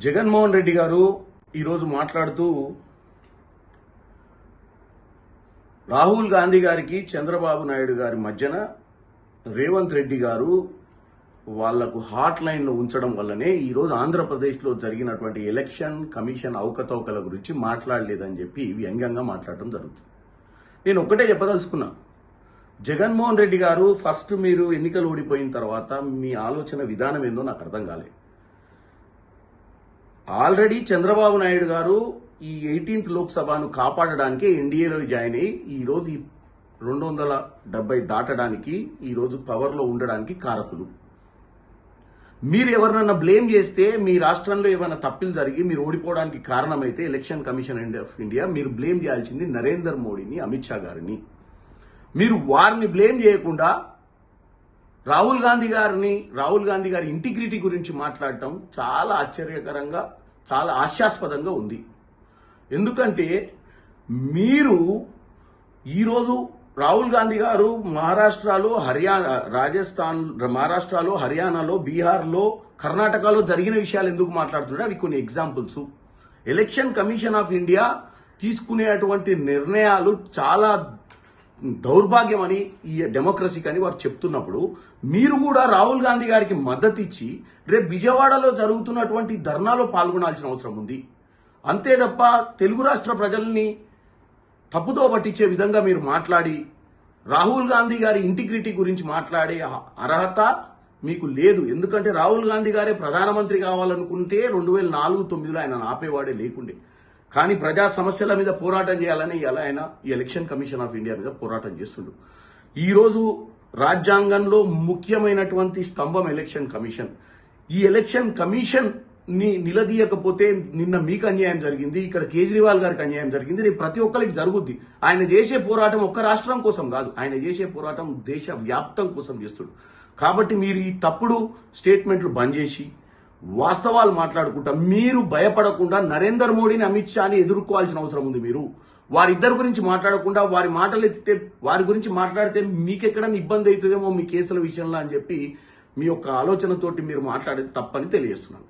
జగన్మోహన్ రెడ్డి గారు ఈరోజు మాట్లాడుతూ రాహుల్ గాంధీ గారికి చంద్రబాబు నాయుడు గారి మధ్యన రేవంత్ రెడ్డి గారు వాళ్లకు హాట్ లైన్లో ఉంచడం వల్లనే ఈరోజు ఆంధ్రప్రదేశ్లో జరిగినటువంటి ఎలక్షన్ కమిషన్ అవకతవకల గురించి మాట్లాడలేదని చెప్పి వ్యంగ్యంగా మాట్లాడటం జరుగుతుంది. నేను ఒక్కటే చెప్పదలుచుకున్నా, జగన్మోహన్ రెడ్డి గారు ఫస్ట్ మీరు ఎన్నికలు ఓడిపోయిన తర్వాత మీ ఆలోచన విధానం ఏందో నాకు అర్థం కాలేదు. ఆల్రెడీ చంద్రబాబు నాయుడు గారు ఈ 18th లోక్సభను కాపాడడానికి ఎన్డీఏలో జాయిన్ అయ్యి ఈరోజు 270 దాటడానికి ఈరోజు పవర్లో ఉండడానికి కారకులు. మీరు ఎవరినన్నా బ్లేమ్ చేస్తే మీ రాష్ట్రంలో ఏమైనా తప్పులు జరిగి మీరు ఓడిపోవడానికి కారణమైతే ఎలక్షన్ కమిషన్ ఆఫ్ ఇండియా మీరు బ్లేమ్ చేయాల్సింది నరేంద్ర మోడీని, అమిత్ షా గారిని. మీరు వారిని బ్లేమ్ చేయకుండా రాహుల్ గాంధీ గారి ఇంటిగ్రిటీ గురించి మాట్లాడటం చాలా ఆశ్చర్యకరంగా, చాలా హాస్యాస్పదంగా ఉంది. ఎందుకంటే మీరు ఈరోజు రాహుల్ గాంధీ గారు మహారాష్ట్రలో, హర్యానాలో, బీహార్లో, కర్ణాటకలో జరిగిన విషయాలు ఎందుకు మాట్లాడుతున్నాడు, అవి కొన్ని examples. Election commission of India తీసుకునేటువంటి నిర్ణయాలు చాలా దౌర్భాగ్యం అని, ఈ డెమోక్రసీకి అని వారు చెప్తున్నప్పుడు మీరు కూడా రాహుల్ గాంధీ గారికి మద్దతు ఇచ్చి రేపు విజయవాడలో జరుగుతున్నటువంటి ధర్నాలో పాల్గొనాల్సిన అవసరం ఉంది. అంతే తప్ప తెలుగు రాష్ట్ర ప్రజల్ని తప్పుతో పట్టించే విధంగా మీరు మాట్లాడి రాహుల్ గాంధీ గారి ఇంటిగ్రిటీ గురించి మాట్లాడే అర్హత మీకు లేదు. ఎందుకంటే రాహుల్ గాంధీ గారే ప్రధానమంత్రి కావాలనుకుంటే 2004-09లో ఆయన ఆపేవాడే లేకుండే. కానీ ప్రజా సమస్యల మీద పోరాటం చేయాలని ఎలా అయినా ఈ ఎలక్షన్ కమిషన్ ఆఫ్ ఇండియా మీద పోరాటం చేస్తుండు. ఈరోజు రాజ్యాంగంలో ముఖ్యమైనటువంటి స్తంభం ఎలక్షన్ కమిషన్. ఈ ఎలక్షన్ కమిషన్ ని నిలదీయకపోతే నిన్న మీకు అన్యాయం జరిగింది, ఇక్కడ కేజ్రీవాల్ గారికి అన్యాయం జరిగింది, రేపు ప్రతి ఒక్కరికి జరుగుద్ది. ఆయన చేసే పోరాటం ఒక్క రాష్ట్రం కోసం కాదు, ఆయన చేసే పోరాటం దేశ వ్యాప్తం కోసం చేస్తుడు. కాబట్టి మీరు ఈ తప్పుడు స్టేట్మెంట్లు బంద్ చేసి వాస్తవాలు మాట్లాడుకుంటా మీరు భయపడకుండా నరేంద్ర మోడీని, అమిత్ షాని ఎదుర్కోవాల్సిన అవసరం ఉంది. మీరు వారిద్దరి గురించి మాట్లాడకుండా వారి మాటలు ఎత్తితే, వారి గురించి మాట్లాడితే మీకెక్కడన్నా ఇబ్బంది అవుతుందేమో మీ కేసుల విషయంలో అని చెప్పి మీ యొక్క ఆలోచనతోటి మీరు మాట్లాడేది తప్పని తెలియజేస్తున్నాను.